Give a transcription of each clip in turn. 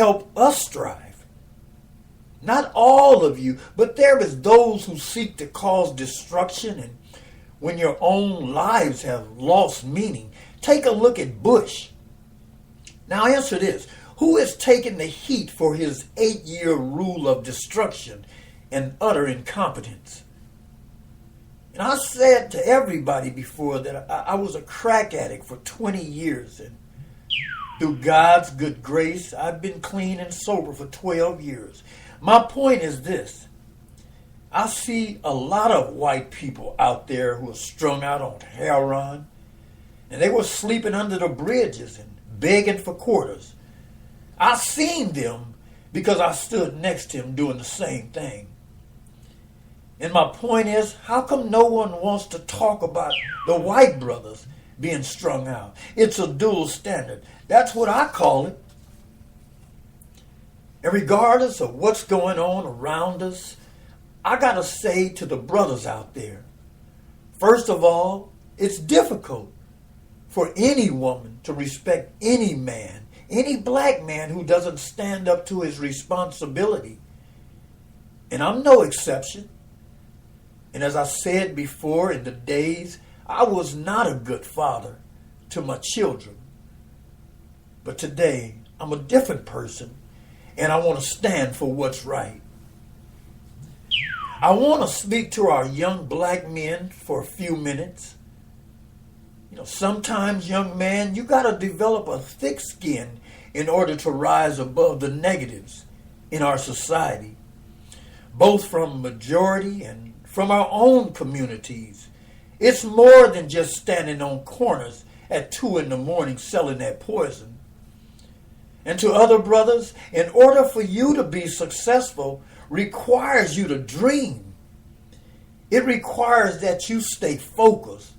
help us strive. Not all of you, but there is those who seek to cause destruction, and when your own lives have lost meaning. Take a look at Bush. Now answer this. Who is taking the heat for his 8-year rule of destruction and utter incompetence? And I said to everybody before that I was a crack addict for 20 years. And through God's good grace, I've been clean and sober for 12 years. My point is this. I see a lot of white people out there who are strung out on heroin. And they were sleeping under the bridges and begging for quarters. I seen them because I stood next to him doing the same thing. And my point is, how come no one wants to talk about the white brothers being strung out? It's a dual standard. That's what I call it. And regardless of what's going on around us, I got to say to the brothers out there, first of all, it's difficult for any woman to respect any man, any black man who doesn't stand up to his responsibility. And I'm no exception. And as I said before, in the days, I was not a good father to my children. But today, I'm a different person, and I want to stand for what's right. I want to speak to our young black men for a few minutes. You know, sometimes, young man, you got to develop a thick skin in order to rise above the negatives in our society, both from majority and from our own communities. It's more than just standing on corners at 2 a.m. selling that poison. And to other brothers, in order for you to be successful requires you to dream. It requires that you stay focused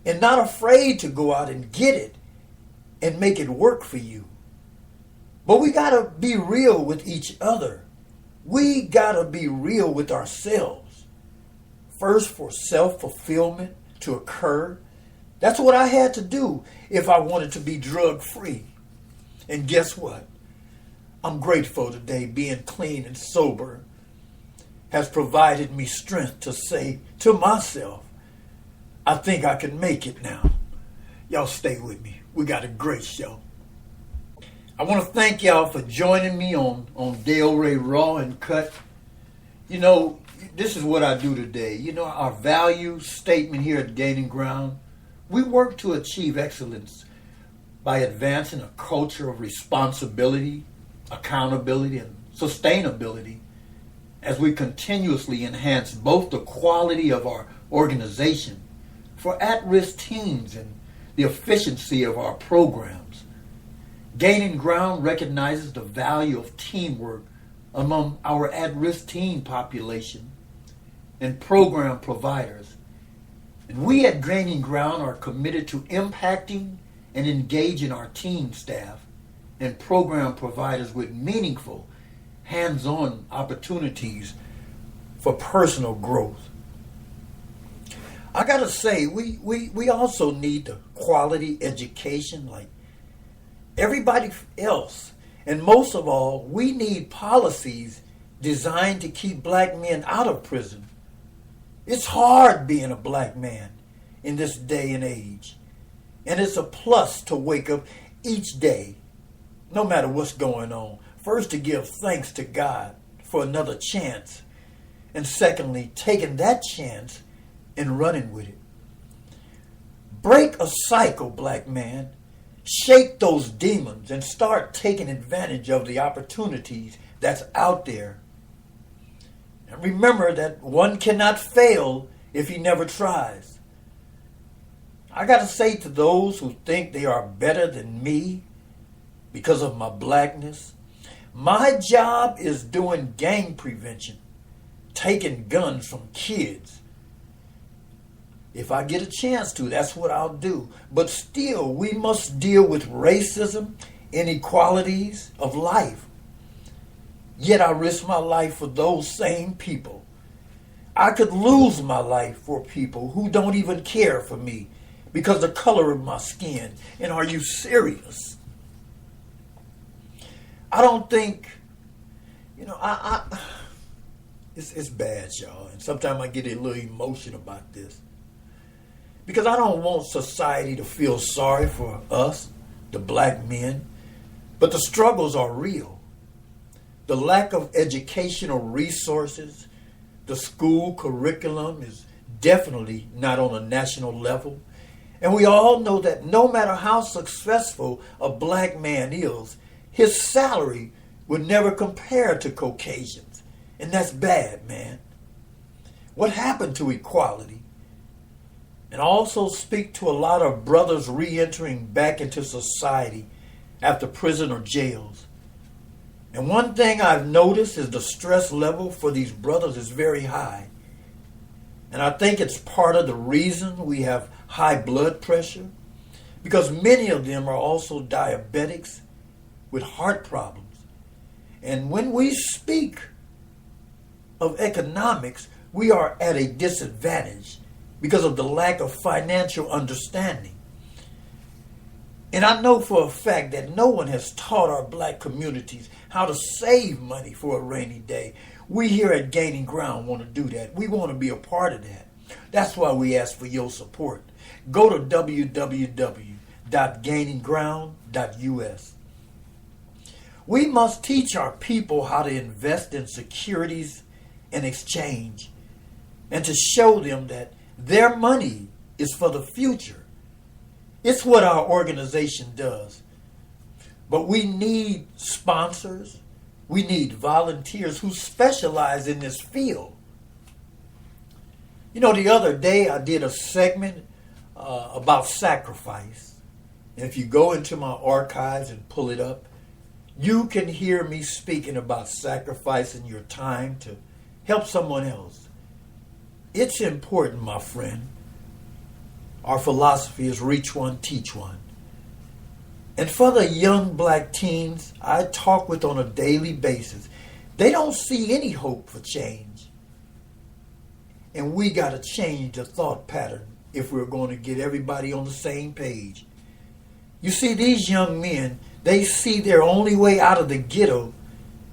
and not afraid to go out and get it and make it work for you. But we got to be real with each other. We got to be real with ourselves. First, for self-fulfillment to occur. That's what I had to do if I wanted to be drug-free. And guess what? I'm grateful today. Being clean and sober has provided me strength to say to myself, I think I can make it now. Y'all stay with me. We got a great show. I want to thank y'all for joining me on Dale Ray Raw and Cut. You know, this is what I do today. You know, our value statement here at Gaining Ground, we work to achieve excellence by advancing a culture of responsibility, accountability, and sustainability as we continuously enhance both the quality of our organization for at-risk teens and the efficiency of our programs. Gaining Ground recognizes the value of teamwork among our at-risk teen population and program providers. And we at Gaining Ground are committed to impacting and engaging our team staff and program providers with meaningful, hands-on opportunities for personal growth. I gotta say, we also need the quality education like everybody else. And most of all, we need policies designed to keep black men out of prison. It's hard being a black man in this day and age. And it's a plus to wake up each day, no matter what's going on. First, to give thanks to God for another chance. And secondly, taking that chance and running with it. Break a cycle, black man. Shake those demons and start taking advantage of the opportunities that's out there. And remember that one cannot fail if he never tries. I got to say to those who think they are better than me because of my blackness, my job is doing gang prevention, taking guns from kids. If I get a chance to, that's what I'll do. But still, we must deal with racism, inequalities of life. Yet I risk my life for those same people. I could lose my life for people who don't even care for me because of the color of my skin. And are you serious? I don't think, it's bad, y'all. And sometimes I get a little emotional about this. Because I don't want society to feel sorry for us, the black men. But the struggles are real. The lack of educational resources, the school curriculum is definitely not on a national level. And we all know that no matter how successful a black man is, his salary would never compare to Caucasians. And that's bad, man. What happened to equality? And also speak to a lot of brothers re-entering back into society after prison or jails. And one thing I've noticed is the stress level for these brothers is very high. And I think it's part of the reason we have high blood pressure, because many of them are also diabetics with heart problems. And when we speak of economics, we are at a disadvantage because of the lack of financial understanding. And I know for a fact that no one has taught our black communities how to save money for a rainy day. We here at Gaining Ground want to do that. We want to be a part of that. That's why we ask for your support. Go to www.gainingground.us. We must teach our people how to invest in securities and exchange, and to show them that their money is for the future. It's what our organization does. But we need sponsors. We need volunteers who specialize in this field. The other day I did a segment about sacrifice. And if you go into my archives and pull it up, you can hear me speaking about sacrificing your time to help someone else. It's important, my friend. Our philosophy is reach one, teach one. And for the young black teens I talk with on a daily basis, they don't see any hope for change. And we got to change the thought pattern if we're going to get everybody on the same page. You see, these young men, they see their only way out of the ghetto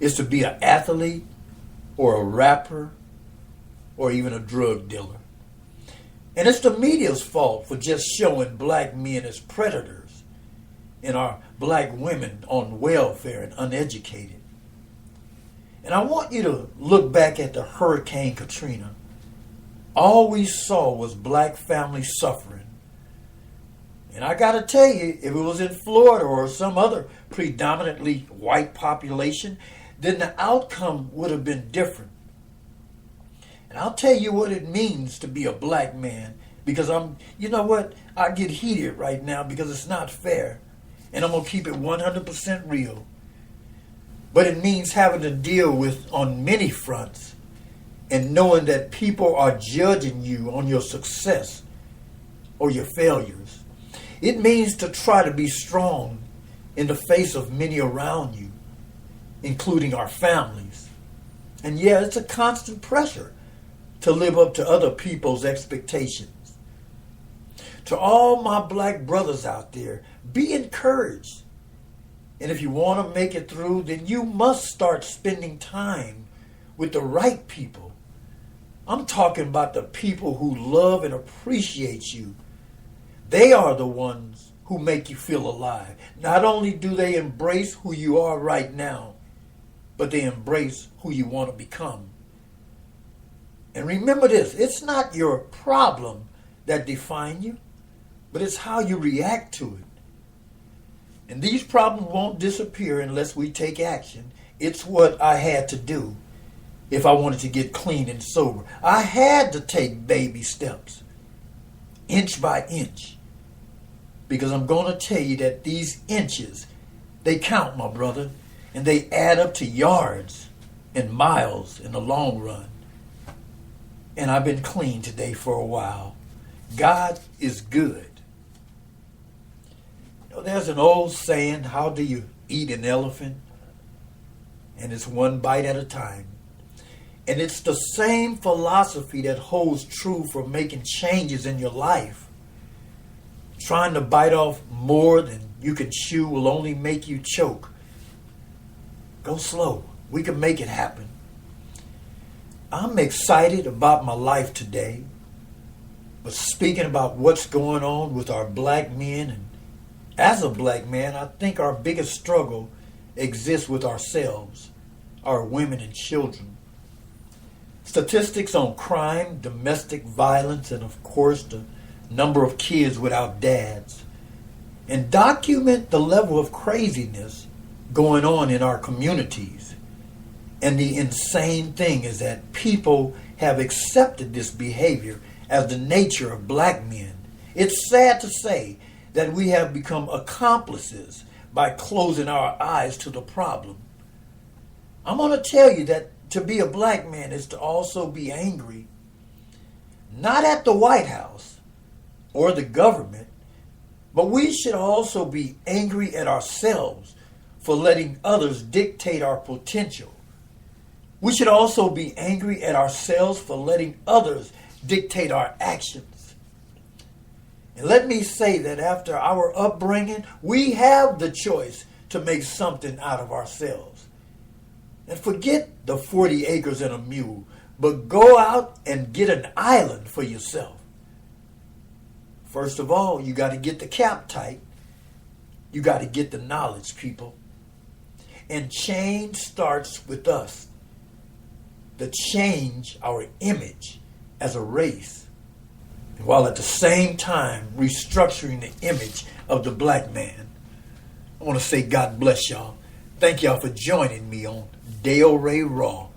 is to be an athlete or a rapper or even a drug dealer. And it's the media's fault for just showing black men as predators and our black women on welfare and uneducated. And I want you to look back at the Hurricane Katrina. All we saw was black families suffering. And I got to tell you, if it was in Florida or some other predominantly white population, then the outcome would have been different. And I'll tell you what it means to be a black man, because I get heated right now because it's not fair. And I'm going to keep it 100% real. But it means having to deal with on many fronts and knowing that people are judging you on your success or your failures. It means to try to be strong in the face of many around you, including our families. And yeah, it's a constant pressure to live up to other people's expectations. To all my black brothers out there, be encouraged. And if you want to make it through, then you must start spending time with the right people. I'm talking about the people who love and appreciate you. They are the ones who make you feel alive. Not only do they embrace who you are right now, but they embrace who you want to become. And remember this, it's not your problem that define you, but it's how you react to it. And these problems won't disappear unless we take action. It's what I had to do if I wanted to get clean and sober. I had to take baby steps, inch by inch, because I'm going to tell you that these inches, they count, my brother, and they add up to yards and miles in the long run. And I've been clean today for a while. God is good. There's an old saying, how do you eat an elephant? And it's one bite at a time. And it's the same philosophy that holds true for making changes in your life. Trying to bite off more than you can chew will only make you choke. Go slow. We can make it happen. I'm excited about my life today. But speaking about what's going on with our black men, and as a black man, I think our biggest struggle exists with ourselves, our women and children. Statistics on crime, domestic violence, and of course the number of kids without dads, and document the level of craziness going on in our communities. And the insane thing is that people have accepted this behavior as the nature of black men. It's sad to say that we have become accomplices by closing our eyes to the problem. I'm going to tell you that to be a black man is to also be angry, not at the White House or the government, but we should also be angry at ourselves for letting others dictate our potential. We should also be angry at ourselves for letting others dictate our actions. And let me say that after our upbringing, we have the choice to make something out of ourselves. And forget the 40 acres and a mule, but go out and get an island for yourself. First of all, you got to get the cap tight. You got to get the knowledge, people. And change starts with us. To change our image as a race, while at the same time restructuring the image of the black man. I want to say God bless y'all. Thank y'all for joining me on Dale Ray Raw.